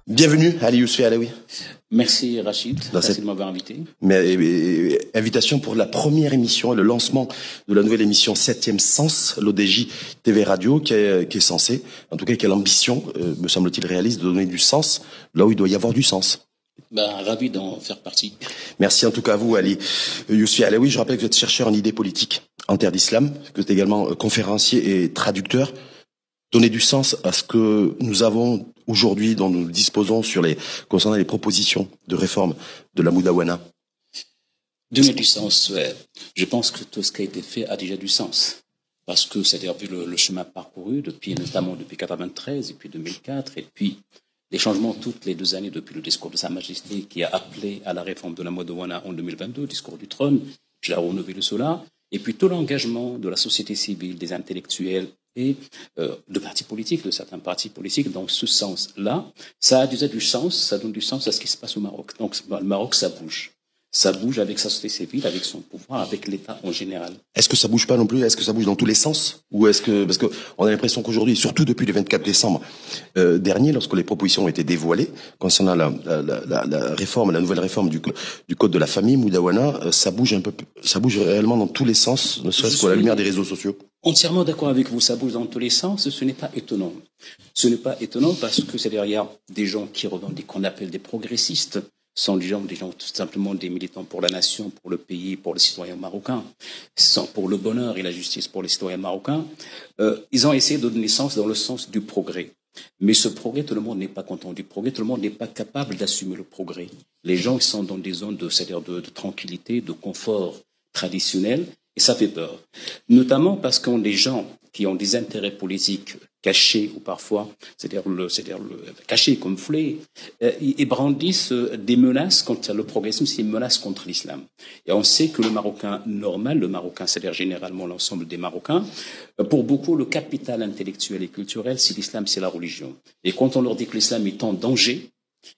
Bienvenue, Ali Yousfi Alaoui. Merci Rachid, merci de m'avoir invité. Invitation pour la première émission, le lancement de la nouvelle émission 7e Sens, l'ODJ TV Radio, qui est censée, en tout cas qui a l'ambition, me semble-t-il réaliste, de donner du sens là où il doit y avoir du sens. Ravi d'en faire partie. Merci en tout cas à vous, Ali Yousfi Alaoui. Je rappelle que vous êtes chercheur en idées politiques en terre d'islam, que vous êtes également conférencier et traducteur. Donner du sens à ce que nous avons aujourd'hui, dont nous disposons concernant les propositions de réforme de la Moudawana. Donner du sens, ouais. Je pense que tout ce qui a été fait a déjà du sens. Parce que, c'est-à-dire, vu le chemin parcouru, notamment depuis 93 et puis 2004, et puis les changements toutes les 2 années depuis le discours de Sa Majesté qui a appelé à la réforme de la Moudawana en 2022, discours du trône, je l'ai renouvelé cela, et puis tout l'engagement de la société civile, des intellectuels, et de partis politiques, de certains partis politiques, dans ce sens-là, ça a déjà du sens, ça donne du sens à ce qui se passe au Maroc. Donc le Maroc, ça bouge. Ça bouge avec sa société civile, avec son pouvoir, avec l'État en général. Est-ce que ça bouge pas non plus? Est-ce que ça bouge dans tous les sens? Ou est-ce que, parce que on a l'impression qu'aujourd'hui, surtout depuis le 24 décembre dernier, lorsque les propositions ont été dévoilées concernant la réforme, la nouvelle réforme du code de la famille, Moudawana, ça bouge réellement dans tous les sens, ne serait-ce qu'à la lumière des réseaux sociaux. Entièrement d'accord avec vous, ça bouge dans tous les sens, ce n'est pas étonnant. Ce n'est pas étonnant parce que c'est derrière des gens qui revendiquent, qu'on appelle des progressistes, sont des gens tout simplement des militants pour la nation, pour le pays, pour les citoyens marocains, pour le bonheur et la justice pour les citoyens marocains. Ils ont essayé de donner sens dans le sens du progrès. Mais ce progrès, tout le monde n'est pas content du progrès, tout le monde n'est pas capable d'assumer le progrès. Les gens sont dans des zones de tranquillité, de confort traditionnel, et ça fait peur. Notamment parce qu'on des gens qui ont des intérêts politiques cachés ou parfois, cachés comme flés, ils brandissent des menaces contre le progressisme, c'est une menace contre l'islam. Et on sait que le Marocain normal, le Marocain, c'est-à-dire généralement l'ensemble des Marocains, pour beaucoup, le capital intellectuel et culturel, c'est l'islam, c'est la religion. Et quand on leur dit que l'islam est en danger,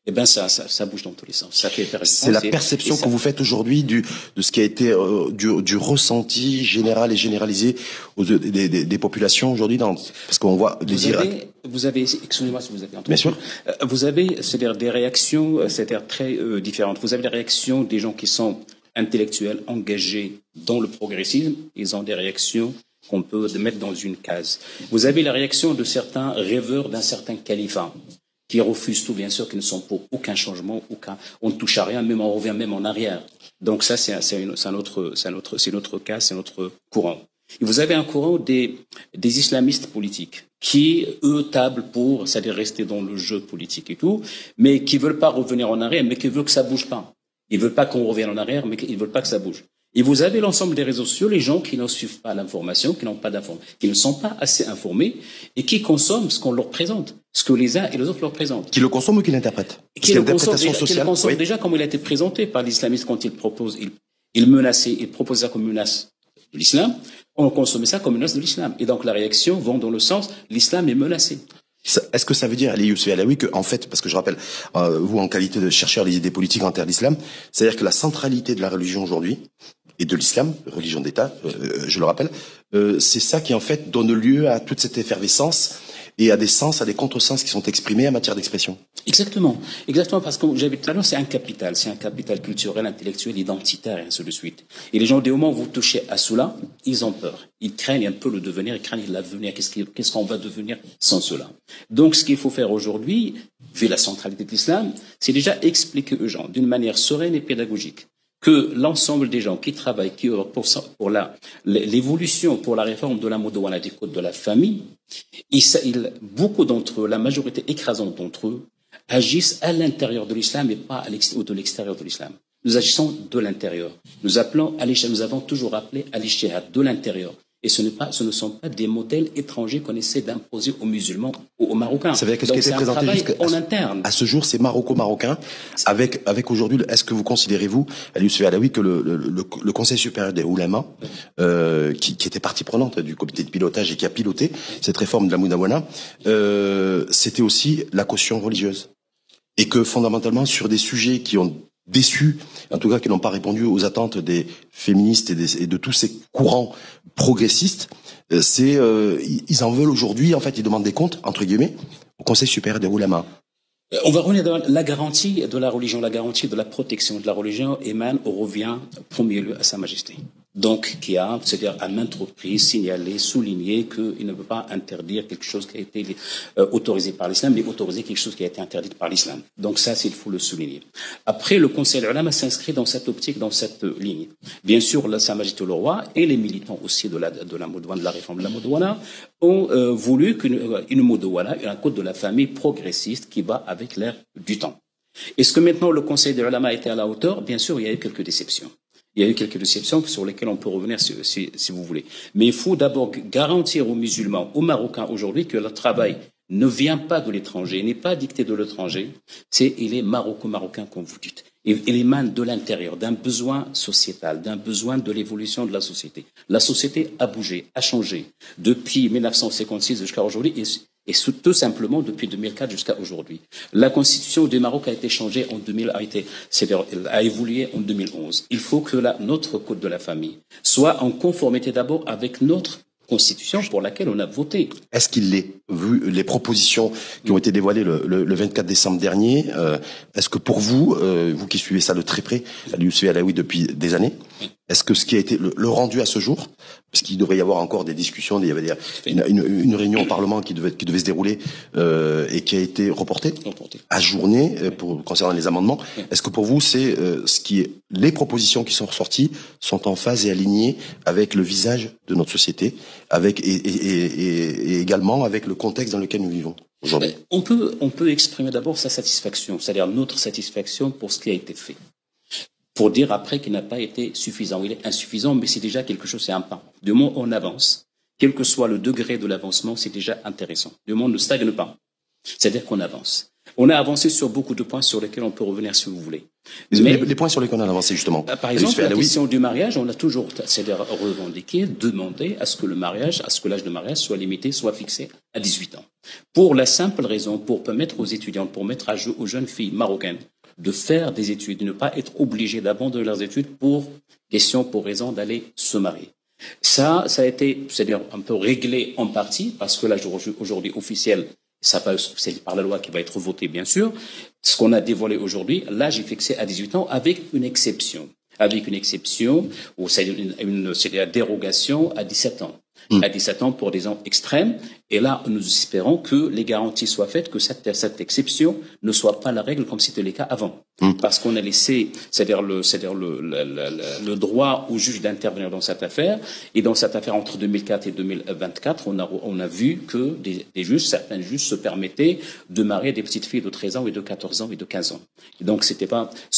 eh ben ça bouge dans tous les sens. Ça fait c'est la perception que vous faites aujourd'hui de ce qui a été du ressenti général et généralisé des populations aujourd'hui, parce qu'on voit vous avez excusez-moi si vous avez entendu. Bien sûr. Vous avez c'est-à-dire des réactions c'est-à-dire très différentes. Vous avez les réactions des gens qui sont intellectuels engagés dans le progressisme, ils ont des réactions qu'on peut mettre dans une case. Vous avez la réaction de certains rêveurs d'un certain califat, qui refusent tout, bien sûr, qui ne sont pour aucun changement, on ne touche à rien, même on revient même en arrière. Donc ça, c'est notre cas, c'est notre courant. Et vous avez un courant des islamistes politiques qui, eux, tablent pour, c'est-à-dire rester dans le jeu politique et tout, mais qui veulent pas revenir en arrière, mais qui veulent que ça bouge pas. Ils veulent pas qu'on revienne en arrière, mais ils veulent pas que ça bouge. Et vous avez l'ensemble des réseaux sociaux, les gens qui ne suivent pas l'information, qui n'ont pas d'information, qui ne sont pas assez informés et qui consomment ce qu'on leur présente, ce que les uns et les autres leur présentent. Qui le consomment ou qui l'interprètent? Qui le consomment déjà comme il a été présenté par l'islamisme quand il propose, il menaçait, il proposait ça comme menace de l'islam, on consommait ça comme menace de l'islam. Et donc la réaction va dans le sens, l'islam est menacé. Est-ce que ça veut dire, Ali Yousfi Alaoui, que, en fait, parce que je rappelle, vous, en qualité de chercheur des idées politiques en terre d'islam, c'est-à-dire que la centralité de la religion aujourd'hui, et de l'islam, religion d'État, je le rappelle, c'est ça qui, en fait, donne lieu à toute cette effervescence et à des contresens qui sont exprimés en matière d'expression. Exactement, parce que j'avais tout à l'heure, c'est un capital culturel, intellectuel, identitaire, et ainsi de suite. Et les gens, dès au moment où vous touchez à cela, ils ont peur. Ils craignent un peu le devenir, ils craignent l'avenir, qu'est-ce qu'on va devenir sans cela. Donc, ce qu'il faut faire aujourd'hui, vu la centralité de l'islam, c'est déjà expliquer aux gens, d'une manière sereine et pédagogique, que l'ensemble des gens qui travaillent pour l'évolution, pour la réforme de la Moudawana des codes de la famille, beaucoup d'entre eux, la majorité écrasante d'entre eux, agissent à l'intérieur de l'islam et pas ou de l'extérieur de l'islam. Nous agissons de l'intérieur. Nous avons toujours appelé à l'ijtihad de l'intérieur. Et ce ne sont pas des modèles étrangers qu'on essaie d'imposer aux musulmans ou aux Marocains. Ça veut dire que ce qui a été présenté en interne. À ce jour, c'est maroco-marocain. Avec aujourd'hui, est-ce que vous considérez, vous, Ali Yousfi Alaoui, que le Conseil supérieur des oulémas, qui était partie prenante du comité de pilotage et qui a piloté cette réforme de la Moudawana, c'était aussi la caution religieuse. Et que fondamentalement, sur des sujets qui ont déçus, en tout cas qui n'ont pas répondu aux attentes des féministes et de tous ces courants progressistes, ils en veulent aujourd'hui, en fait, ils demandent des comptes, entre guillemets, au Conseil supérieur des oulémas. On va revenir dans la garantie de la religion, la garantie de la protection de la religion émane ou revient en premier lieu à Sa Majesté. Donc, qui a, c'est-à-dire à maintes reprises, signalé, souligné qu'il ne peut pas interdire quelque chose qui a été autorisé par l'islam, mais autoriser quelque chose qui a été interdit par l'islam. Donc ça, il faut le souligner. Après, le Conseil ulama s'inscrit dans cette optique, dans cette ligne. Bien sûr, Sa Majesté le Roi et les militants aussi de la Modouane, de la réforme de la Modouana, ont voulu qu'une Modouana, un code de la famille progressiste qui va avec l'air du temps. Est-ce que maintenant le Conseil de l'ulama a été à la hauteur? Bien sûr, il y a eu quelques déceptions. Il y a eu quelques déceptions sur lesquelles on peut revenir si vous voulez. Mais il faut d'abord garantir aux musulmans, aux Marocains aujourd'hui, que le travail ne vient pas de l'étranger, n'est pas dicté de l'étranger, il est maroco-marocain, comme vous dites. Il émane de l'intérieur, d'un besoin sociétal, d'un besoin de l'évolution de la société. La société a bougé, a changé depuis 1956 jusqu'à aujourd'hui et tout simplement depuis 2004 jusqu'à aujourd'hui. La constitution du Maroc a été changée en 2000, a évolué en 2011. Il faut que notre code de la famille soit en conformité d'abord avec notre constitution pour laquelle on a voté. Est-ce qu'il l'est, vu les propositions qui ont été dévoilées le 24 décembre dernier, est-ce que pour vous, vous qui suivez ça de très près, à l'UCV Alaoui depuis des années, est-ce que ce qui a été le rendu à ce jour, parce qu'il devrait y avoir encore des discussions, il y avait une réunion au Parlement qui devait se dérouler et qui a été reportée, ajournée concernant les amendements, est-ce que pour vous, c'est les propositions qui sont ressorties sont en phase et alignées avec le visage de notre société, et également avec le contexte dans lequel nous vivons aujourd'hui? On peut exprimer d'abord sa satisfaction, c'est-à-dire notre satisfaction pour ce qui a été fait. Pour dire après qu'il n'a pas été suffisant. Il est insuffisant, mais c'est déjà quelque chose, c'est un pas. Du moment où on avance, quel que soit le degré de l'avancement, c'est déjà intéressant. Du moment où on ne stagne pas. C'est-à-dire qu'on avance. On a avancé sur beaucoup de points sur lesquels on peut revenir si vous voulez. Mais les points sur lesquels on a avancé, justement. Par exemple, la question du mariage, on a toujours, c'est-à-dire revendiqué, demandé à ce que l'âge de mariage soit limité, soit fixé à 18 ans. Pour la simple raison, pour permettre aux étudiants, pour mettre aux jeunes filles marocaines de faire des études, de ne pas être obligées d'abandonner leurs études pour raison d'aller se marier. Ça a été, c'est-à-dire un peu réglé en partie, parce que l'âge aujourd'hui officiel, c'est par la loi qui va être votée, bien sûr. Ce qu'on a dévoilé aujourd'hui, l'âge est fixé à 18 ans avec une exception. Ou c'est la dérogation à 17 ans. À 17 ans pour des ans extrêmes. Et là, nous espérons que les garanties soient faites, que cette exception ne soit pas la règle comme c'était le cas avant. Parce qu'on a laissé, c'est-à-dire le droit au juge d'intervenir dans cette affaire. Et dans cette affaire, entre 2004 et 2024, on a vu que certains juges se permettaient de marier des petites filles de 13 ans et de 14 ans et de 15 ans. Et donc, ce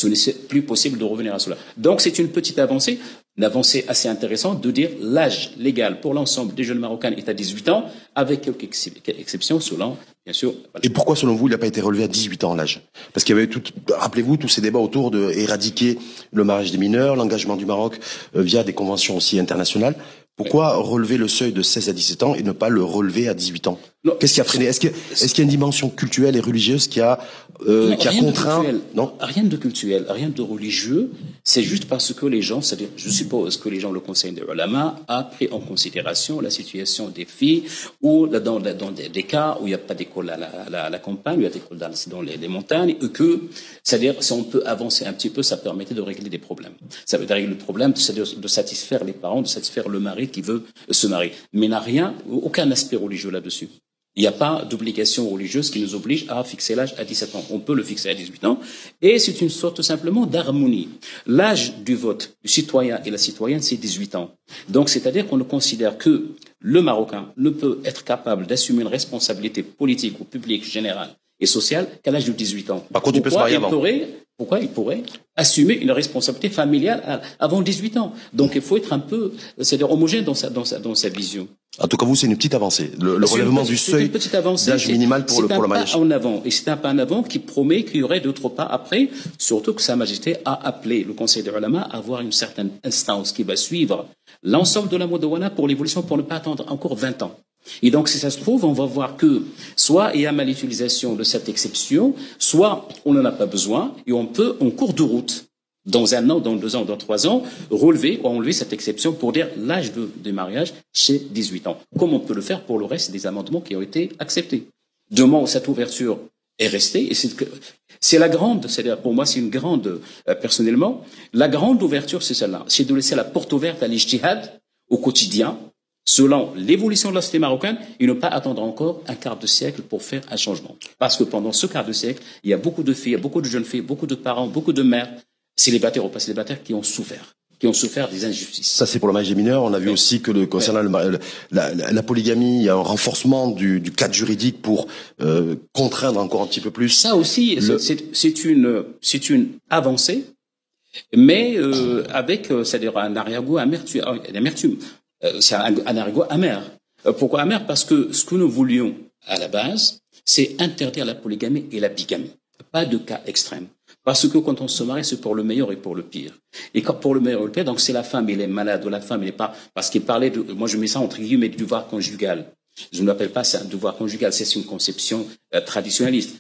n'est plus possible de revenir à cela. Donc, c'est une petite avancée. Une avancée assez intéressante de dire l'âge légal pour l'ensemble des jeunes Marocains est à 18 ans, avec quelques exceptions selon, bien sûr. Et pourquoi, selon vous, il n'a pas été relevé à 18 ans l'âge? Parce qu'il y avait rappelez-vous, tous ces débats autour de éradiquer le mariage des mineurs, l'engagement du Maroc via des conventions aussi internationales. Pourquoi relever le seuil de 16 à 17 ans et ne pas le relever à 18 ans? Qu'est-ce qui a freiné? Est-ce qu'il y a une dimension culturelle et religieuse qui a contraint? Non, rien de culturel, rien de religieux. C'est juste parce que les gens, c'est-à-dire, je suppose que les gens, le Conseil de l'ulama a pris en considération la situation des filles ou dans des cas où il n'y a pas d'école à la campagne, où il y a des écoles dans les montagnes, et que, c'est-à-dire, si on peut avancer un petit peu, ça permettait de régler des problèmes. Ça veut dire régler le problème, c'est-à-dire de satisfaire les parents, de satisfaire le mari qui veut se marier. Mais il n'y a rien, aucun aspect religieux là-dessus. Il n'y a pas d'obligation religieuse qui nous oblige à fixer l'âge à 17 ans. On peut le fixer à 18 ans. Et c'est une sorte tout simplement d'harmonie. L'âge du vote du citoyen et la citoyenne, c'est 18 ans. Donc, c'est-à-dire qu'on considère que le Marocain ne peut être capable d'assumer une responsabilité politique ou publique, générale et sociale qu'à l'âge de 18 ans. Par contre, il peut se marier avant. Pourquoi il pourrait assumer une responsabilité familiale avant 18 ans? Donc, il faut être un peu, c'est-à-dire homogène dans sa vision. En tout cas, vous, c'est une petite avancée. Le relèvement du seuil d'âge minimal pour le mariage. C'est un pas en avant. Et c'est un pas en avant qui promet qu'il y aurait d'autres pas après. Surtout que Sa Majesté a appelé le Conseil des ulama à avoir une certaine instance qui va suivre l'ensemble de la Modouana pour l'évolution, pour ne pas attendre encore 20 ans. Et donc, si ça se trouve, on va voir que soit il y a mal utilisation de cette exception, soit on n'en a pas besoin et on peut, en cours de route, dans 1 an, dans 2 ans, dans 3 ans, enlever cette exception pour dire l'âge de mariage chez 18 ans. Comme on peut le faire pour le reste des amendements qui ont été acceptés. Du moment où cette ouverture est restée. Et c'est la grande, c'est-à-dire pour moi, c'est une grande, personnellement, la grande ouverture, c'est celle-là. C'est de laisser la porte ouverte à l'ijtihad au quotidien, selon l'évolution de la société marocaine, et ne pas attendre encore un quart de siècle pour faire un changement. Parce que pendant ce quart de siècle, il y a beaucoup de filles, beaucoup de jeunes filles, beaucoup de parents, beaucoup de mères, célibataires ou pas célibataires, qui ont souffert des injustices. Ça, c'est pour le mariage des mineurs. On a vu aussi que concernant la polygamie, il y a un renforcement du cadre juridique pour contraindre encore un petit peu plus. Ça aussi, c'est une avancée, mais avec, c'est-à-dire un arrière-goût amertume. C'est un arrière-goût amer. Pourquoi amer? Parce que ce que nous voulions à la base, c'est interdire la polygamie et la bigamie. Pas de cas extrêmes. Parce que quand on se marie, c'est pour le meilleur et pour le pire. Et quand pour le meilleur et le pire, donc c'est la femme, elle est malade, ou la femme, elle n'est pas, parce qu'il parlait de, moi je mets ça entre guillemets, du devoir conjugal. Je ne l'appelle pas ça un devoir conjugal, c'est une conception traditionnaliste.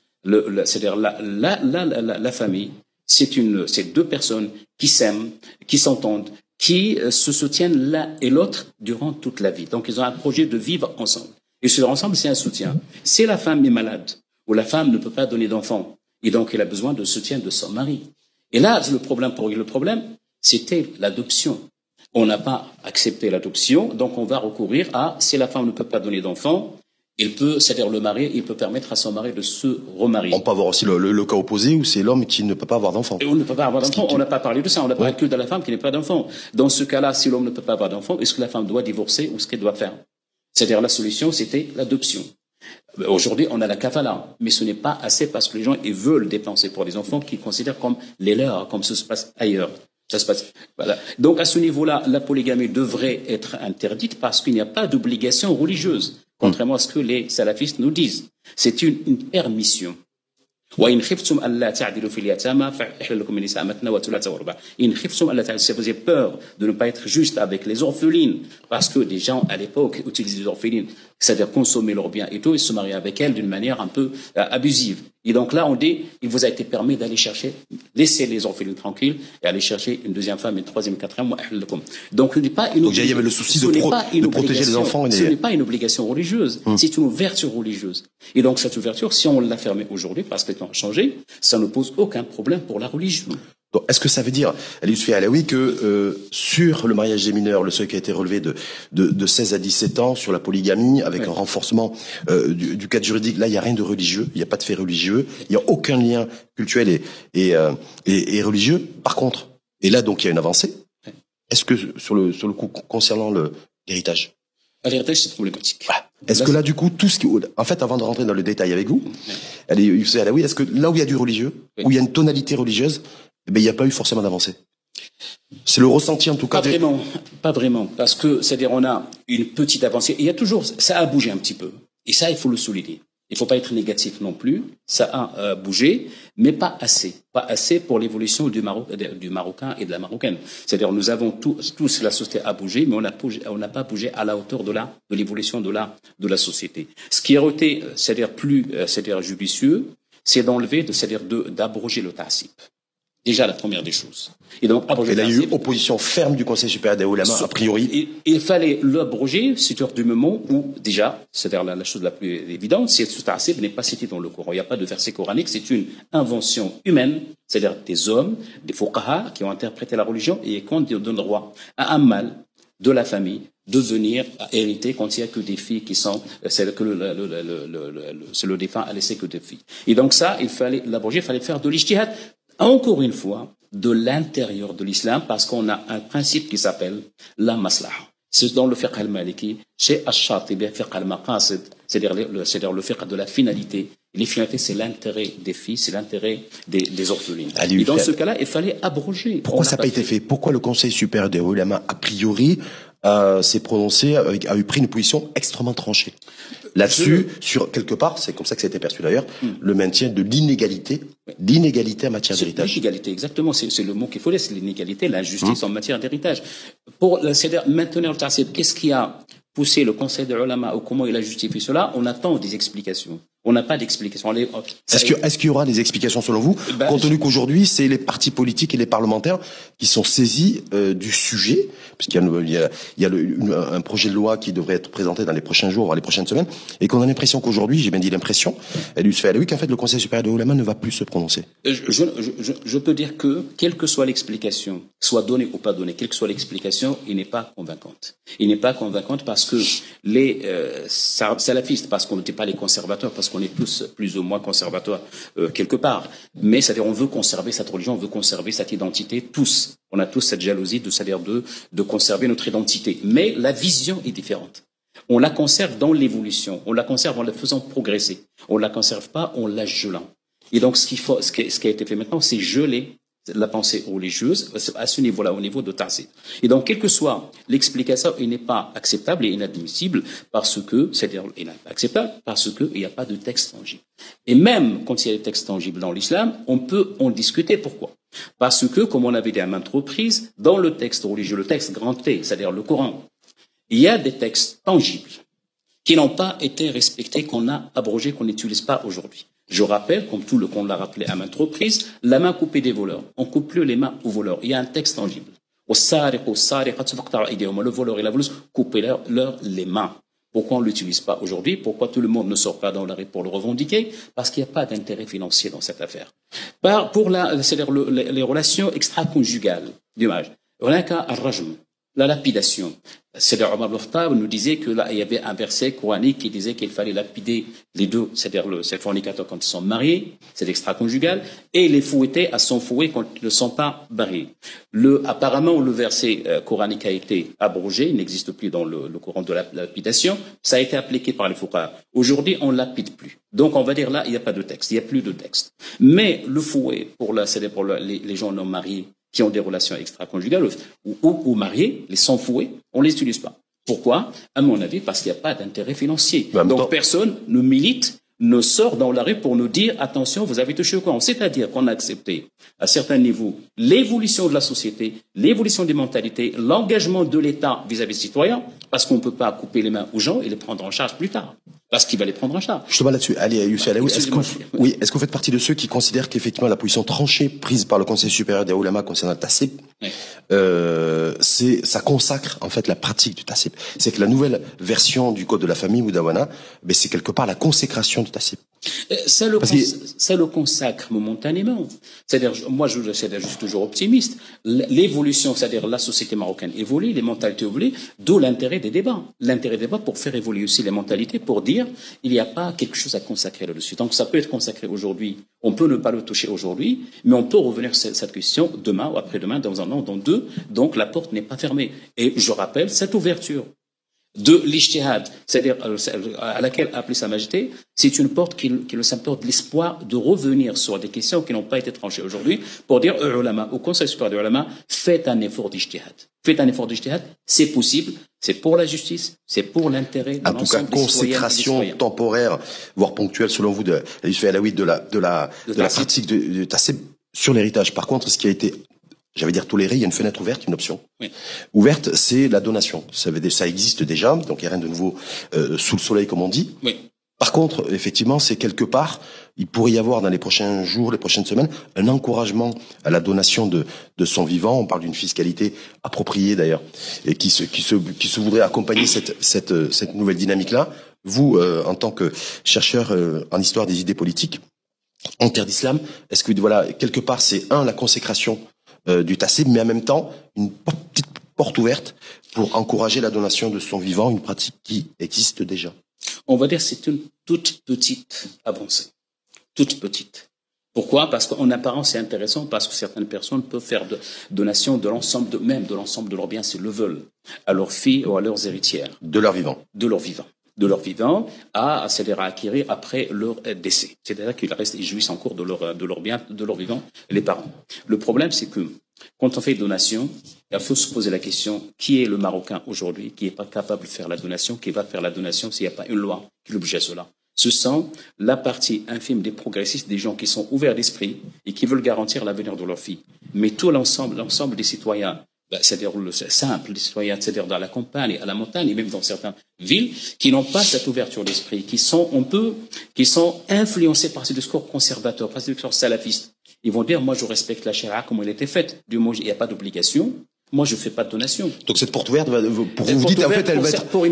C'est-à-dire la famille, c'est deux personnes qui s'aiment, qui s'entendent, qui se soutiennent l'un et l'autre durant toute la vie. Donc ils ont un projet de vivre ensemble. Et ce ensemble, c'est un soutien. Si la femme est malade, ou la femme ne peut pas donner d'enfant, et donc, elle a besoin de soutien de son mari. Et là, le problème, c'était l'adoption. On n'a pas accepté l'adoption, donc on va recourir à, si la femme ne peut pas donner d'enfant, c'est-à-dire le mari, il peut permettre à son mari de se remarier. On peut avoir aussi le cas opposé où c'est l'homme qui ne peut pas avoir d'enfant. Et on ne peut pas avoir d'enfant. On n'a pas parlé de ça. On n'a parlé que de la femme qui n'a pas d'enfant. Dans ce cas-là, si l'homme ne peut pas avoir d'enfant, est-ce que la femme doit divorcer ou ce qu'elle doit faire? C'est-à-dire la solution, c'était l'adoption. Aujourd'hui, on a la kafala, mais ce n'est pas assez parce que les gens ils veulent dépenser pour les enfants qu'ils considèrent comme les leurs, comme ça se passe ailleurs. Ça se passe. Voilà. Donc à ce niveau-là, la polygamie devrait être interdite parce qu'il n'y a pas d'obligation religieuse, contrairement à ce que les salafistes nous disent. C'est une permission. وإن خفتم ألا تعدلوا في اليتامى فاحلل لكم من النساء مثنى وثلاث ورباع. إن خفتم ألا تعدلوا, si vous avez peur de ne pas être juste avec les orphelines, parce que des gens à l'époque utilisaient les orphelines, c'est-à-dire consommer leurs biens et tout, et se marier avec elles d'une manière un peu abusive. Et donc là, on dit, il vous a été permis d'aller chercher, laisser les orphelines tranquilles et aller chercher une deuxième femme, une troisième, une quatrième. Donc, ce n'est pas une obligation. Il y avait le souci de protéger les enfants. Ce n'est pas une obligation religieuse, c'est une ouverture religieuse. Et donc, cette ouverture, si on l'a fermée aujourd'hui, parce que a changé, ça ne pose aucun problème pour la religion. Donc, est-ce que ça veut dire, Youssouf Alaoui, que sur le mariage des mineurs, le seuil qui a été relevé de 16 à 17 ans, sur la polygamie, avec un renforcement du cadre juridique, là, il n'y a rien de religieux, il n'y a pas de fait religieux, il n'y a aucun lien culturel et religieux. Par contre, et là, donc, il y a une avancée. Est-ce que sur le coup concernant l'héritage? L'héritage, c'est problématique. Voilà. Est-ce que là, du coup, tout ce qui, en fait, avant de rentrer dans le détail avec vous, Youssouf Alaoui, est-ce que là où il y a du religieux, où il y a une tonalité religieuse, eh ben, il n'y a pas eu forcément d'avancée. C'est le ressenti, en tout cas. Pas vraiment. Parce que, c'est-à-dire, on a une petite avancée. Il y a toujours, ça a bougé un petit peu. Et ça, il faut le souligner. Il ne faut pas être négatif non plus. Ça a bougé, mais pas assez. Pas assez pour l'évolution du Marocain et de la Marocaine. C'est-à-dire, nous avons tous, la société a bougé, mais on n'a pas bougé à la hauteur de l'évolution de la société. Ce qui aurait été, c'est-à-dire judicieux, c'est d'abroger le ta'sib. Déjà, la première des choses. Et donc, il y a eu opposition ferme du Conseil supérieur des oulémas, a priori. Il fallait l'abroger, c'est-à-dire du moment où, déjà, c'est-à-dire la chose la plus évidente, c'est que ce ta'sib n'est pas cité dans le Coran. Il n'y a pas de verset coranique, c'est une invention humaine, c'est-à-dire des hommes, des fuqaha, qui ont interprété la religion et qui donnent droit à un mâle de la famille de venir hériter quand il n'y a que des filles qui sont, c'est que le défunt a laissé que des filles. Et donc ça, il fallait l'abroger, il fallait faire de l'ijtihad. Encore une fois, de l'intérieur de l'islam, parce qu'on a un principe qui s'appelle la maslaha. C'est dans le fiqh al-maliki, chez Ash-Shatibi, fiqh al-maqasid, c'est-à-dire le fiqh de la finalité. Les finalités, c'est l'intérêt des filles, c'est l'intérêt des orphelines. Et dans ce cas-là, il fallait abroger. Pourquoi ça n'a pas été fait? Pourquoi le Conseil supérieur des oulémas, a priori, s'est prononcé, a eu pris une position extrêmement tranchée là-dessus, sur quelque part, c'est comme ça que ça a été perçu d'ailleurs, le maintien de l'inégalité en matière d'héritage. L'inégalité, exactement, c'est le mot qu'il faut laisser, c'est l'inégalité, l'injustice en matière d'héritage. C'est-à-dire maintenir le ta'sib, qu'est-ce qui a poussé le Conseil des oulémas ou comment il a justifié cela? On attend des explications. On n'a pas d'explication. Est-ce qu'il y aura des explications selon vous, compte tenu qu'aujourd'hui, c'est les partis politiques et les parlementaires qui sont saisis du sujet, puisqu'il y a un projet de loi qui devrait être présenté dans les prochains jours, voire les prochaines semaines, et qu'on a l'impression qu'aujourd'hui, j'ai bien dit l'impression, qu'en fait le Conseil supérieur des oulémas ne va plus se prononcer. Je peux dire que, quelle que soit l'explication, soit donnée ou pas donnée, quelle que soit l'explication, il n'est pas convaincante. Il n'est pas convaincante parce que les salafistes, parce qu'on n'était pas les conservateurs, parce qu'on est tous plus ou moins conservateurs quelque part. Mais c'est-à-dire on veut conserver cette religion, on veut conserver cette identité, tous. On a tous cette jalousie c'est-à-dire de conserver notre identité. Mais la vision est différente. On la conserve dans l'évolution, on la conserve en la faisant progresser. On la conserve pas en la gelant. Et donc ce qui a été fait maintenant, c'est geler la pensée religieuse à ce niveau-là, au niveau de Tassib. Et donc, quelle que soit l'explication, il n'est pas acceptable et inadmissible parce que, c'est-à-dire, il n'est pas acceptable parce qu'il n'y a pas de texte tangible. Et même quand il y a des textes tangibles dans l'islam, on peut en discuter. Pourquoi? Parce que, comme on l'avait dit à maintes reprises, dans le texte religieux, le texte grand T, c'est-à-dire le Coran, il y a des textes tangibles qui n'ont pas été respectés, qu'on a abrogés, qu'on n'utilise pas aujourd'hui. Je rappelle, comme tout le qu'on l'a rappelé à maintes reprises, la main coupée des voleurs. On coupe plus les mains aux voleurs. Il y a un texte tangible. Le voleur et la voleuse, coupez-leur les mains. Pourquoi on ne l'utilise pas aujourd'hui? Pourquoi tout le monde ne sort pas dans la rue pour le revendiquer? Parce qu'il n'y a pas d'intérêt financier dans cette affaire. C'est-à-dire les relations extra-conjugales, d'image. La lapidation. C'est-à-dire, Omar Loftab nous disait que là, il y avait un verset coranique qui disait qu'il fallait lapider les deux, c'est-à-dire ces fornicateurs quand ils sont mariés, c'est l'extra-conjugal, et les fouetter à son fouet quand ils ne sont pas mariés. Apparemment, le verset coranique a été abrogé, il n'existe plus dans le courant de la lapidation, ça a été appliqué par les fuqaha. Aujourd'hui, on ne lapide plus. Donc, on va dire là, il n'y a pas de texte, il n'y a plus de texte. Mais le fouet, c'est-à-dire pour les gens non mariés, qui ont des relations extra-conjugales ou mariés, les sans fouet, on ne les utilise pas. Pourquoi? À mon avis, parce qu'il n'y a pas d'intérêt financier. Donc personne ne milite, ne sort dans la rue pour nous dire attention, vous avez touché au Coran. C'est-à-dire qu'on a accepté à certains niveaux l'évolution de la société, l'évolution des mentalités, l'engagement de l'État vis-à-vis des citoyens, parce qu'on ne peut pas couper les mains aux gens et les prendre en charge plus tard. Parce qu'il va les prendre en charge. Justement là-dessus, allez, Youssef Alaoui, est-ce que vous faites partie de ceux qui considèrent qu'effectivement la position tranchée prise par le Conseil supérieur des oulémas concernant le tassib, ça consacre en fait la pratique du tassib. C'est que la nouvelle version du code de la famille Moudawana, c'est quelque part la consécration du tassib. Ça le consacre momentanément. C'est-à-dire, moi, je suis toujours optimiste. L'évolution, c'est-à-dire la société marocaine évolue, les mentalités évoluent, d'où l'intérêt des débats. L'intérêt des débats pour faire évoluer aussi les mentalités, pour dire il n'y a pas quelque chose à consacrer là-dessus. Donc, ça peut être consacré aujourd'hui. On peut ne pas le toucher aujourd'hui, mais on peut revenir sur cette question demain ou après-demain, dans un an, dans deux. Donc, la porte n'est pas fermée. Et je rappelle cette ouverture de l'ijtihad, c'est-à-dire à laquelle a appelé Sa Majesté, c'est une porte qui nous apporte l'espoir de revenir sur des questions qui n'ont pas été tranchées aujourd'hui, pour dire au Conseil supérieur des ulama, faites un effort d'ijtihad. Faites un effort d'ijtihad, c'est possible, c'est pour la justice, c'est pour l'intérêt de l'ensemble des citoyens. En tout cas, consécration temporaire, voire ponctuelle, selon vous, de la pratique du tassib sur l'héritage. Par contre, ce qui a été toléré, il y a une fenêtre ouverte, une option. Oui. Ouverte, c'est la donation. Ça existe déjà, donc il n'y a rien de nouveau sous le soleil, comme on dit. Oui. Par contre, effectivement, c'est quelque part, il pourrait y avoir dans les prochains jours, les prochaines semaines, un encouragement à la donation de son vivant. On parle d'une fiscalité appropriée d'ailleurs, et qui se voudrait accompagner cette nouvelle dynamique-là. Vous, en tant que chercheur en histoire des idées politiques, en terre d'islam, est-ce que quelque part, c'est la consécration du tassib, mais en même temps une petite porte ouverte pour encourager la donation de son vivant, une pratique qui existe déjà. On va dire que c'est une toute petite avancée. Toute petite. Pourquoi? Parce qu'en apparence, c'est intéressant, parce que certaines personnes peuvent faire donation de l'ensemble de leurs biens, s'ils le veulent, à leurs filles ou à leurs héritières. De leur vivant. De leur vivant. De leur vivant c'est-à-dire à acquérir après leur décès. C'est-à-dire qu'ils jouissent encore de leur bien, de leur vivant, les parents. Le problème, c'est que quand on fait donation, il faut se poser la question, qui est le Marocain aujourd'hui qui n'est pas capable de faire la donation, qui va faire la donation s'il n'y a pas une loi qui l'oblige à cela? Ce sont la partie infime des progressistes, des gens qui sont ouverts d'esprit et qui veulent garantir l'avenir de leurs filles. Mais tout l'ensemble des citoyens c'est-à-dire le simple, les citoyens, c'est-à-dire dans la campagne, à la montagne, et même dans certaines villes, qui n'ont pas cette ouverture d'esprit, qui sont influencés par ce discours conservateur, par ce discours salafiste. Ils vont dire, moi, je respecte la charia comme elle était faite. Du moment où il n'y a pas d'obligation, moi, je ne fais pas de donation. Donc cette porte ouverte, vous dites, en fait, elle va être pour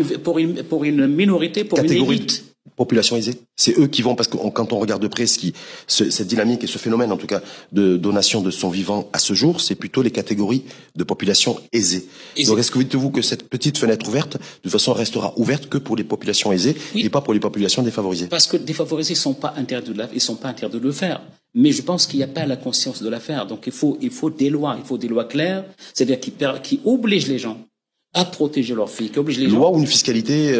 une minorité, pour une élite. Population aisée. C'est eux qui vont, parce que quand on regarde de près cette dynamique et ce phénomène, en tout cas, de donation de son vivant à ce jour, c'est plutôt les catégories de population aisée. Donc, est-ce que vous dites-vous que cette petite fenêtre ouverte, de toute façon, restera ouverte que pour les populations aisées et pas pour les populations défavorisées? Parce que défavorisés, ils sont pas interdits de le faire. Mais je pense qu'il n'y a pas la conscience de la faire. Donc, il faut des lois claires, c'est-à-dire qui obligent les gens à protéger leurs filles, qui oblige les gens. Loi ou une fiscalité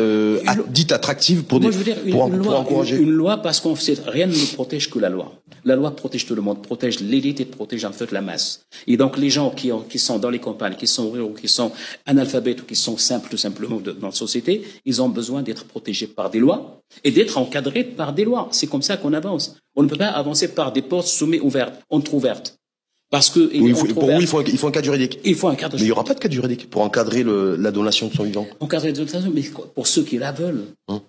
dite attractive pour encourager. Une loi parce qu'on sait rien ne nous protège que la loi. La loi protège tout le monde, protège l'élite et protège en fait la masse. Et donc les gens qui sont dans les campagnes, qui sont ruraux, qui sont analphabètes ou qui sont simples tout simplement dans la société, ils ont besoin d'être protégés par des lois et d'être encadrés par des lois. C'est comme ça qu'on avance. On ne peut pas avancer par des portes ouvertes, entrouvertes. Parce que pour vous, il faut un cadre juridique. Il faut un cadre juridique. Mais il n'y aura pas de cadre juridique pour encadrer la donation de son vivant. Encadrer la donation, mais pour ceux qui la veulent,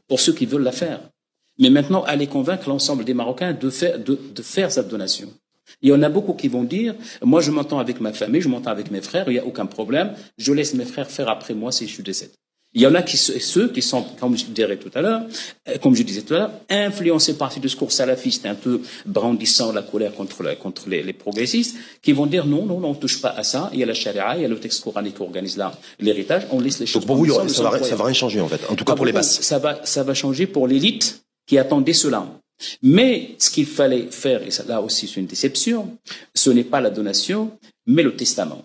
pour ceux qui veulent la faire. Mais maintenant, aller convaincre l'ensemble des Marocains de faire cette donation. Il y en a beaucoup qui vont dire, moi je m'entends avec ma famille, je m'entends avec mes frères, il n'y a aucun problème, je laisse mes frères faire après moi si je suis décédé. Il y en a ceux qui sont, comme je disais tout à l'heure, influencés par ce discours salafiste un peu brandissant la colère contre les progressistes, qui vont dire non, on ne touche pas à ça, il y a la charia, il y a le texte coranique qui organise l'héritage, on laisse les choses. Donc pour vous, ça va rien changer en fait, en tout cas pour les basses. Ça va changer pour l'élite qui attendait cela. Mais ce qu'il fallait faire, et ça, là aussi c'est une déception, ce n'est pas la donation, mais le testament.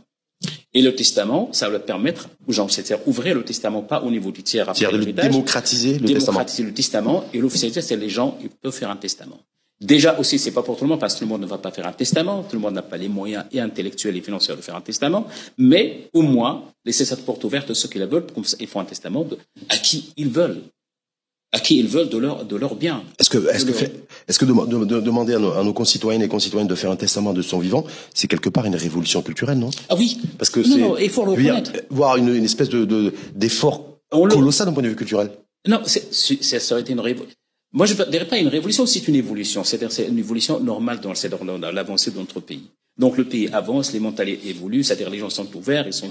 Et le testament, ça va permettre aux gens, c'est-à-dire ouvrir le testament, pas au niveau du tiers après l'héritage. C'est-à-dire démocratiser le testament. Et l'officialité, c'est les gens, ils peuvent faire un testament. Déjà aussi, c'est pas pour tout le monde, parce que tout le monde ne va pas faire un testament. Tout le monde n'a pas les moyens et intellectuels et financiers de faire un testament. Mais au moins, laisser cette porte ouverte à ceux qui la veulent, comme ça, ils font un testament à qui ils veulent. À qui ils veulent de leur bien. Est-ce que demander à nos concitoyennes et concitoyens de faire un testament de son vivant, c'est quelque part une révolution culturelle, non? Ah oui. Parce que il faut le reconnaître. Voir une espèce d'effort colossal d'un point de vue culturel. Non, ça aurait été une révolution. Moi, je ne dirais pas une révolution, c'est une évolution. C'est-à-dire, c'est une évolution normale dans l'avancée de notre pays. Donc le pays avance, les mentalités évoluent, c'est-à-dire les gens sont ouverts, ils sont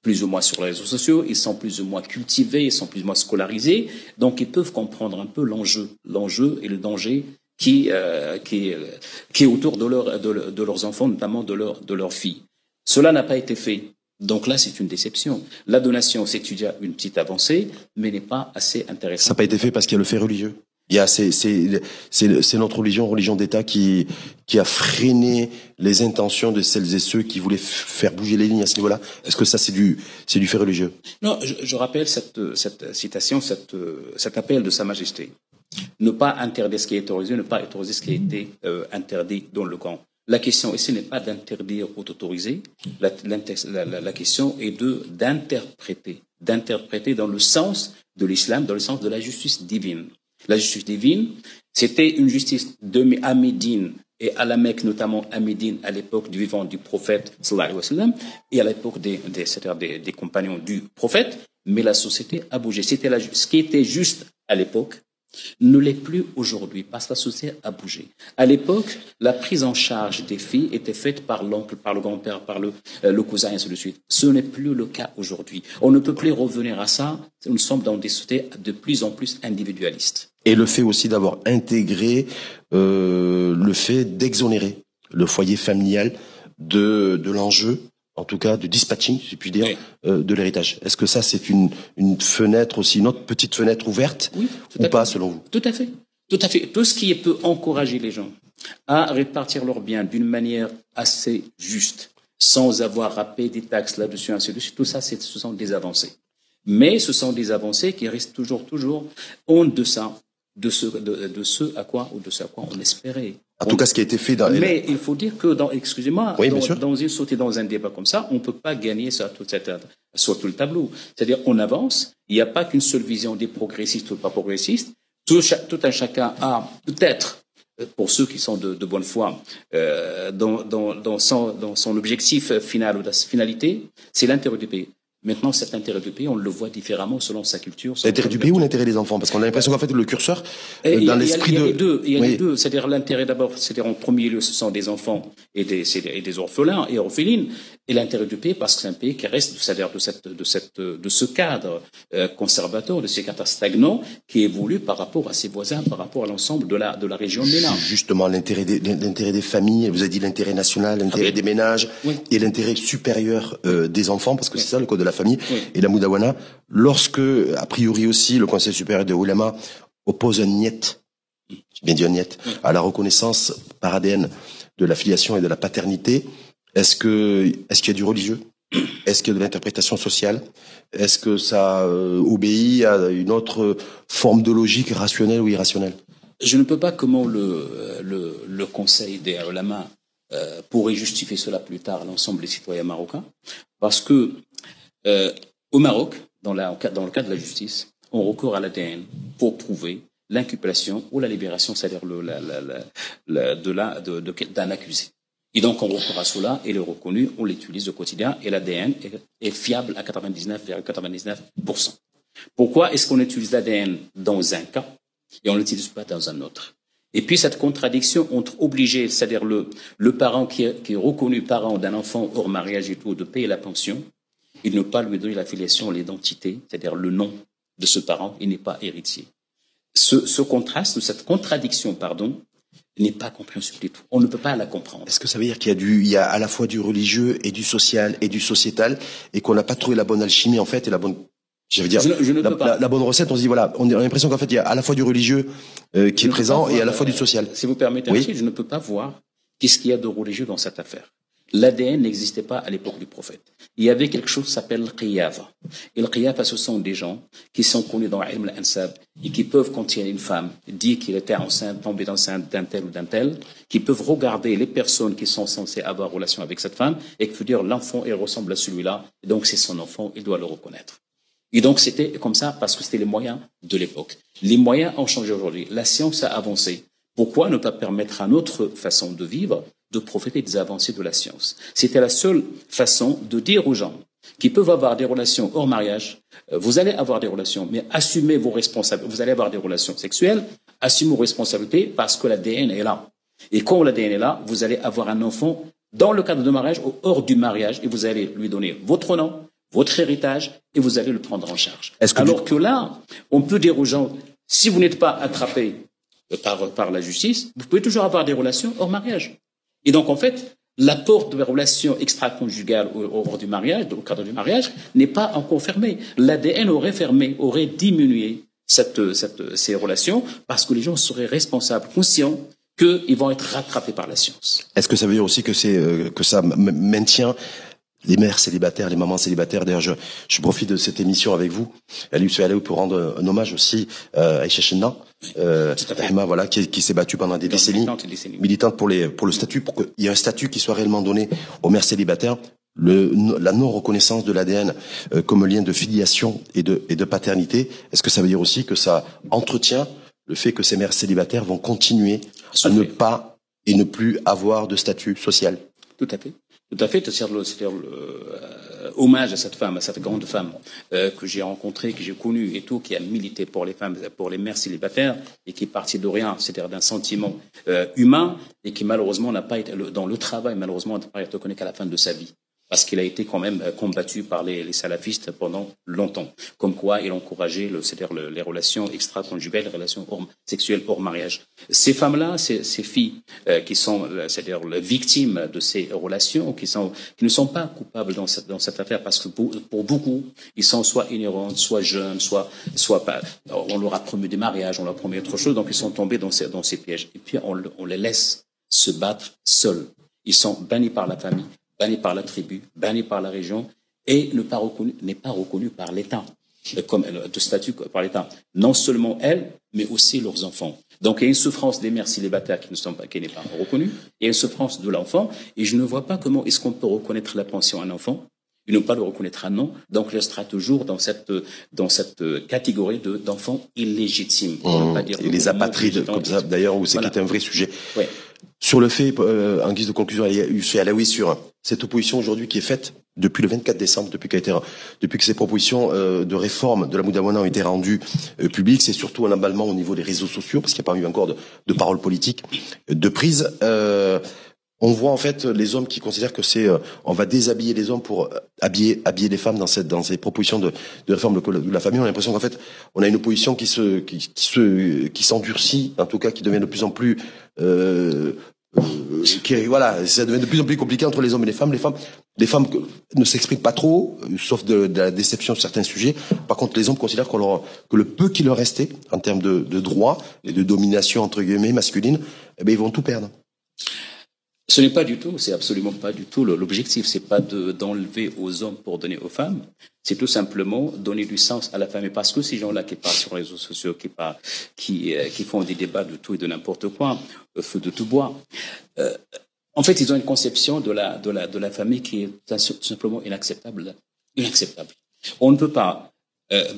plus ou moins sur les réseaux sociaux, ils sont plus ou moins cultivés, ils sont plus ou moins scolarisés, donc ils peuvent comprendre un peu l'enjeu et le danger qui est autour de leurs enfants, notamment de leurs filles. Cela n'a pas été fait. Donc là, c'est une déception. La donation, c'est déjà une petite avancée, mais n'est pas assez intéressante. Ça n'a pas été fait parce qu'il y a le fait religieux. C'est notre religion d'État qui a freiné les intentions de celles et ceux qui voulaient faire bouger les lignes à ce niveau-là. Est-ce que ça c'est du fait religieux? Non, je rappelle cette citation, cet appel de Sa Majesté. Ne pas interdire ce qui est autorisé, ne pas autoriser ce qui a été interdit dans le Coran. La question ici n'est pas d'interdire ou d'autoriser. La question est d'interpréter dans le sens de l'islam, dans le sens de la justice divine. La justice divine, c'était une justice à Médine et à la Mecque, notamment à Médine, à l'époque du vivant du prophète, sallallahu alayhi wa sallam, et à l'époque des compagnons du prophète, mais la société a bougé. Ce qui était juste à l'époque ne l'est plus aujourd'hui, parce que la société a bougé. À l'époque, la prise en charge des filles était faite par l'oncle, par le grand-père, par le cousin, et ainsi de suite. Ce n'est plus le cas aujourd'hui. On ne peut plus revenir à ça. Nous sommes dans des sociétés de plus en plus individualistes. Et le fait aussi d'avoir intégré le fait d'exonérer le foyer familial de l'enjeu, en tout cas de dispatching, si je puis dire, de l'héritage. Est-ce que ça, c'est une fenêtre aussi, une autre petite fenêtre ouverte, ou pas, selon vous? Tout à fait. Tout à fait. Tout ce qui peut encourager les gens à répartir leurs biens d'une manière assez juste, sans avoir à payer des taxes là-dessus, ainsi de suite, tout ça, ce sont des avancées. Mais ce sont des avancées qui restent toujours en deçà de ce à quoi on espérait. En tout cas, ce qui a été fait Mais il faut dire que dans une société, dans un débat comme ça, on ne peut pas gagner sur tout le tableau. C'est-à-dire, on avance, il n'y a pas qu'une seule vision des progressistes ou pas progressistes. Tout un chacun a peut-être pour ceux qui sont de bonne foi, dans son objectif final ou dans sa finalité, c'est l'intérêt du pays. Maintenant, cet intérêt du pays, on le voit différemment selon sa culture. L'intérêt du pays ou l'intérêt des enfants? Parce qu'on a l'impression qu'en fait, le curseur, dans l'esprit de... Il y a les deux. C'est-à-dire l'intérêt d'abord, c'est-à-dire en premier lieu, ce sont des enfants et des orphelins et orphelines. Et l'intérêt du pays, parce que c'est un pays qui reste, c'est-à-dire de ce cadre conservateur, de ce cadre stagnant, qui évolue par rapport à ses voisins, par rapport à l'ensemble de la région de MENA. Justement, l'intérêt des familles, vous avez dit l'intérêt national, l'intérêt des ménages, et l'intérêt supérieur des enfants, parce que c'est ça le code de la famille, et la Moudawana. Lorsque, a priori aussi, le Conseil supérieur des Oulémas oppose un niet, j'ai bien dit un niet, à la reconnaissance par ADN de la filiation et de la paternité, est-ce qu'il y a du religieux? Est-ce qu'il y a de l'interprétation sociale? Est-ce que ça obéit à une autre forme de logique rationnelle ou irrationnelle? Je ne peux pas comment le Conseil des Oulémas pourrait justifier cela plus tard à l'ensemble des citoyens marocains, parce que au Maroc, dans le cadre de la justice, on recourt à l'ADN pour prouver l'inculpation ou la libération, c'est-à-dire d'un accusé. Et donc, on recourt à cela et le reconnu, on l'utilise au quotidien et l'ADN est fiable à 99,99%. Pourquoi est-ce qu'on utilise l'ADN dans un cas et on ne l'utilise pas dans un autre? Et puis, cette contradiction entre obligé, c'est-à-dire le parent qui est reconnu parent d'un enfant hors mariage et tout, de payer la pension, et ne pas lui donner la filiation, l'identité, c'est-à-dire le nom de ce parent, il n'est pas héritier. Ce contraste, cette contradiction, pardon, n'est pas compréhensible du tout. On ne peut pas la comprendre. Est-ce que ça veut dire il y a à la fois du religieux et du social et du sociétal et qu'on n'a pas trouvé la bonne alchimie en fait et la bonne, je veux dire, la bonne recette? On se dit voilà, on a l'impression qu'en fait il y a à la fois du religieux qui est présent et à la fois du social. Si vous permettez, je ne peux pas voir qu'est-ce qu'il y a de religieux dans cette affaire. L'ADN n'existait pas à l'époque du prophète. Il y avait quelque chose qui s'appelle le qiyafa. Et le qiyafa, ce sont des gens qui sont connus dans l'ilm al-ansab et qui peuvent, quand il y a une femme, dit qu'il était enceinte, tombée enceinte d'un tel ou d'un tel, qui peuvent regarder les personnes qui sont censées avoir relation avec cette femme et qui peuvent dire l'enfant, il ressemble à celui-là, et donc c'est son enfant, il doit le reconnaître. Et donc c'était comme ça parce que c'était les moyens de l'époque. Les moyens ont changé aujourd'hui. La science a avancé. Pourquoi ne pas permettre à notre façon de vivre de profiter des avancées de la science? C'était la seule façon de dire aux gens qui peuvent avoir des relations hors mariage, vous allez avoir des relations, mais assumez vos responsabilités. Vous allez avoir des relations sexuelles, assumez vos responsabilités parce que l'ADN est là. Et quand l'ADN est là, vous allez avoir un enfant dans le cadre de mariage ou hors du mariage et vous allez lui donner votre nom, votre héritage et vous allez le prendre en charge. Alors que là, on peut dire aux gens, si vous n'êtes pas attrapé par la justice, vous pouvez toujours avoir des relations hors mariage. Et donc, en fait, l'apport de relations extra-conjugales hors du mariage, au cadre du mariage, n'est pas encore fermé. L'ADN aurait diminué ces relations parce que les gens seraient responsables, conscients qu'ils vont être rattrapés par la science. Est-ce que ça veut dire aussi que ça maintient les mères célibataires, les mamans célibataires? D'ailleurs, je profite de cette émission avec vous, pour rendre un hommage aussi à Aïcha Chenna, voilà, qui s'est battue pendant des décennies, militante pour le statut, pour qu'il y ait un statut qui soit réellement donné aux mères célibataires, la non-reconnaissance de l'ADN comme lien de filiation et de paternité. Est-ce que ça veut dire aussi que ça entretient le fait que ces mères célibataires vont continuer à ne pas et ne plus avoir de statut social? Tout à fait. Tout à fait, c'est-à-dire hommage à cette femme, à cette grande femme que j'ai rencontrée, que j'ai connue et tout, qui a milité pour les femmes, pour les mères célibataires et qui est partie de rien, c'est-à-dire d'un sentiment humain et qui malheureusement n'a pas été dans le travail, malheureusement n'a pas été reconnu qu'à la fin de sa vie. Parce qu'il a été quand même combattu par les salafistes pendant longtemps. Comme quoi, il encourageait les relations extra-conjugales, les relations sexuelles hors mariage. Ces femmes-là, ces filles qui sont, c'est-à-dire les victimes de ces relations, qui ne sont pas coupables dans cette affaire, parce que pour beaucoup, ils sont soit ignorants, soit jeunes, soit pas. On leur a promis des mariages, on leur a promis autre chose, donc ils sont tombés dans ces pièges. Et puis on les laisse se battre seuls. Ils sont bannis par la famille, banni par la tribu, banni par la région, et n'est pas reconnu par l'État, comme de statut par l'État. Non seulement elles, mais aussi leurs enfants. Donc il y a une souffrance des mères célibataires qui n'est pas reconnue, il y a une souffrance de l'enfant, et je ne vois pas comment est-ce qu'on peut reconnaître la pension à un enfant et ne pas le reconnaître un nom, donc il restera toujours dans cette catégorie d'enfants illégitimes. Et les apatrides, comme ça, d'ailleurs, où c'est qui est un vrai sujet. Ouais. Sur le fait, en guise de conclusion, Youssouf Alaoui, sur cette opposition aujourd'hui qui est faite depuis le 24 décembre, depuis que ces propositions de réforme de la Moudawana ont été rendues publiques, c'est surtout un emballement au niveau des réseaux sociaux, parce qu'il n'y a pas eu encore de parole politique, de prise. On voit en fait les hommes qui considèrent que on va déshabiller les hommes pour habiller les femmes dans ces propositions de réforme de la famille. On a l'impression qu'en fait on a une opposition qui s'endurcit, en tout cas qui devient de plus en plus ça devient de plus en plus compliqué entre les hommes et les femmes. Les femmes ne s'expriment pas trop, sauf de la déception sur certains sujets. Par contre, les hommes considèrent que le peu qui leur restait en termes de droits et de domination entre guillemets masculine, ils vont tout perdre. Ce n'est pas du tout, c'est absolument pas du tout l'objectif. C'est pas d'enlever aux hommes pour donner aux femmes. C'est tout simplement donner du sens à la famille. Parce que ces gens-là qui parlent sur les réseaux sociaux, qui font des débats de tout et de n'importe quoi, feu de tout bois, en fait, ils ont une conception de la famille qui est tout simplement inacceptable. On ne peut pas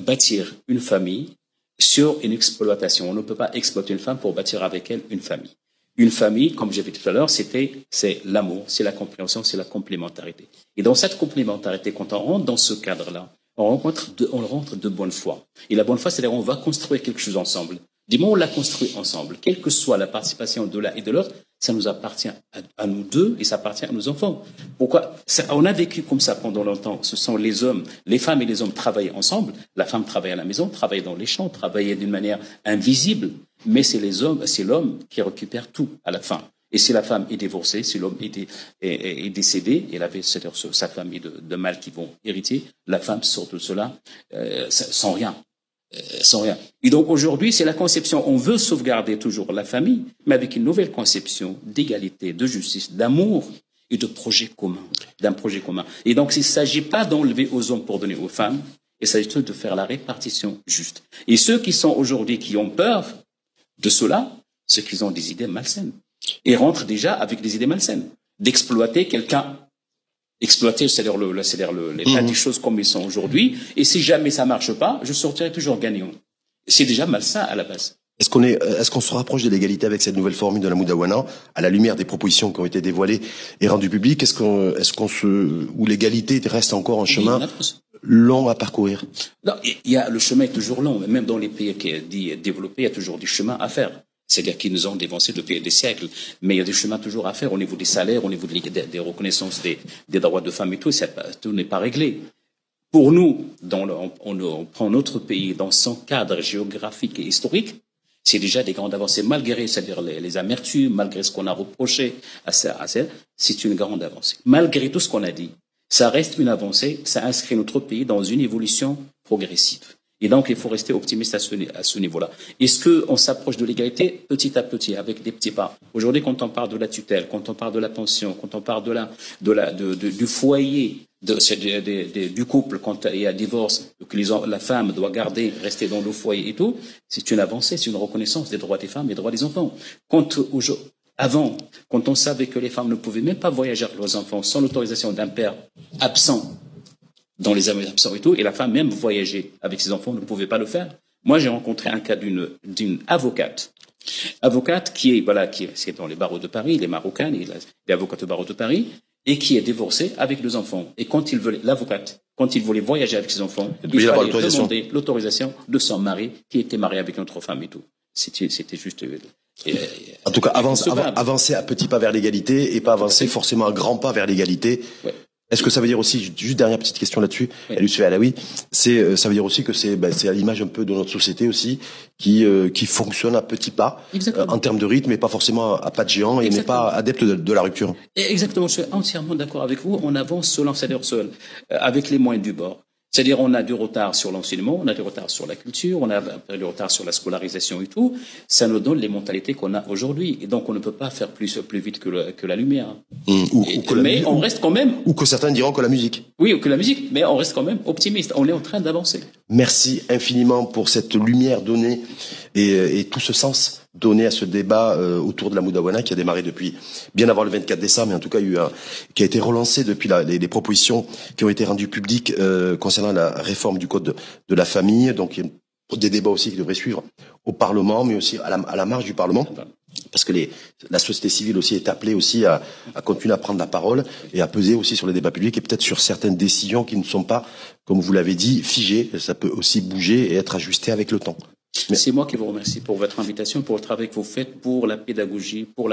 bâtir une famille sur une exploitation. On ne peut pas exploiter une femme pour bâtir avec elle une famille. Une famille, comme j'ai dit tout à l'heure, c'est l'amour, c'est la compréhension, c'est la complémentarité. Et dans cette complémentarité, quand on rentre dans ce cadre-là, on rentre de bonne foi. Et la bonne foi, c'est-à-dire on va construire quelque chose ensemble. Du moment où on l'a construit ensemble, quelle que soit la participation de l'un et de l'autre, ça nous appartient à nous deux et ça appartient à nos enfants. Pourquoi? On a vécu comme ça pendant longtemps. Ce sont les hommes, les femmes et les hommes travaillaient ensemble. La femme travaillait à la maison, travaillait dans les champs, travaillait d'une manière invisible. Mais c'est l'homme qui récupère tout à la fin. Et si la femme est divorcée, si l'homme est décédé, elle avait c'est-à-dire sa famille de mâles qui vont hériter, la femme sort de cela sans rien. Et donc aujourd'hui, c'est la conception. On veut sauvegarder toujours la famille, mais avec une nouvelle conception d'égalité, de justice, d'amour et de projet commun, d'un projet commun. Et donc, il ne s'agit pas d'enlever aux hommes pour donner aux femmes, il s'agit de faire la répartition juste. Et ceux qui sont aujourd'hui, qui ont peur de cela, c'est qu'ils ont des idées malsaines. Et rentrent déjà avec des idées malsaines. D'exploiter quelqu'un. Exploiter, c'est-à-dire l'état des choses comme ils sont aujourd'hui. Et si jamais ça marche pas, je sortirai toujours gagnant. C'est déjà malsain à la base. Est-ce qu'on se rapproche de l'égalité avec cette nouvelle formule de la Moudawana, à la lumière des propositions qui ont été dévoilées et rendues publiques? Ou l'égalité reste encore un chemin long à parcourir? Non, le chemin est toujours long. Même dans les pays qui dit développés, il y a toujours des chemins à faire. C'est-à-dire qu'ils nous ont dévancé depuis des siècles. Mais il y a des chemins toujours à faire au niveau des salaires, au niveau des reconnaissances des droits de femmes et tout. Tout n'est pas réglé. Pour nous, on prend notre pays dans son cadre géographique et historique, c'est déjà des grandes avancées, malgré, c'est-à-dire les amertumes, malgré ce qu'on a reproché à ça, c'est une grande avancée. Malgré tout ce qu'on a dit, ça reste une avancée, ça inscrit notre pays dans une évolution progressive. Et donc, il faut rester optimiste à ce niveau-là. Est-ce qu'on s'approche de l'égalité petit à petit, avec des petits pas? Aujourd'hui, quand on parle de la tutelle, quand on parle de la pension, quand on parle du foyer, du couple, quand il y a divorce, que la femme doit rester dans le foyer et tout, c'est une avancée, c'est une reconnaissance des droits des femmes et des droits des enfants. Avant, quand on savait que les femmes ne pouvaient même pas voyager avec leurs enfants sans l'autorisation d'un père absent, dans les amis absents et tout, et la femme même voyager avec ses enfants ne pouvait pas le faire. Moi, j'ai rencontré un cas d'une avocate qui est dans les barreaux de Paris, les Marocaines, elle est avocate au barreau de Paris, et qui est divorcée avec 2 enfants. Et quand il voulait voyager avec ses enfants, il fallait demander l'autorisation de son mari, qui était marié avec une autre femme et tout. C'était juste... en tout cas, avancer à petits pas vers l'égalité et pas avancer forcément à grands pas vers l'égalité. Ouais. Est-ce que ça veut dire aussi, juste dernière petite question là-dessus, Youssouf Alaoui, ça veut dire aussi que c'est à l'image un peu de notre société aussi, qui fonctionne à petits pas, en termes de rythme, et pas forcément à pas de géant, et n'est pas adepte de la rupture. Exactement, je suis entièrement d'accord avec vous. On avance seul, avec les moyens du bord. C'est-à-dire, on a du retard sur l'enseignement, on a du retard sur la culture, on a du retard sur la scolarisation et tout. Ça nous donne les mentalités qu'on a aujourd'hui. Et donc, on ne peut pas faire plus vite que la lumière. Mais on reste quand même. Ou que certains diront que la musique. Oui, que la musique, mais on reste quand même optimiste. On est en train d'avancer. Merci infiniment pour cette lumière donnée et tout ce sens donné à ce débat autour de la Moudawana qui a démarré depuis bien avant le 24 décembre, mais en tout cas qui a été relancé depuis les propositions qui ont été rendues publiques concernant la réforme du code de la famille. Donc il y a des débats aussi qui devraient suivre au Parlement, mais aussi à la marge du Parlement. Parce que la société civile aussi est appelée aussi à continuer à prendre la parole et à peser aussi sur le débat public et peut-être sur certaines décisions qui ne sont pas, comme vous l'avez dit, figées. Ça peut aussi bouger et être ajusté avec le temps. C'est moi qui vous remercie pour votre invitation, pour le travail que vous faites, pour la pédagogie, pour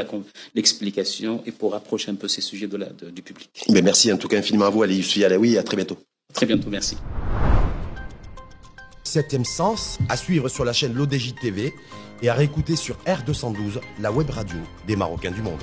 l'explication et pour approcher un peu ces sujets du public. Mais merci en tout cas infiniment à vous, Ali Yousfi Alaoui, à très bientôt. Très bientôt, merci. 7e Sens, à suivre sur la chaîne l'ODJ TV et à réécouter sur R212, la web radio des Marocains du monde.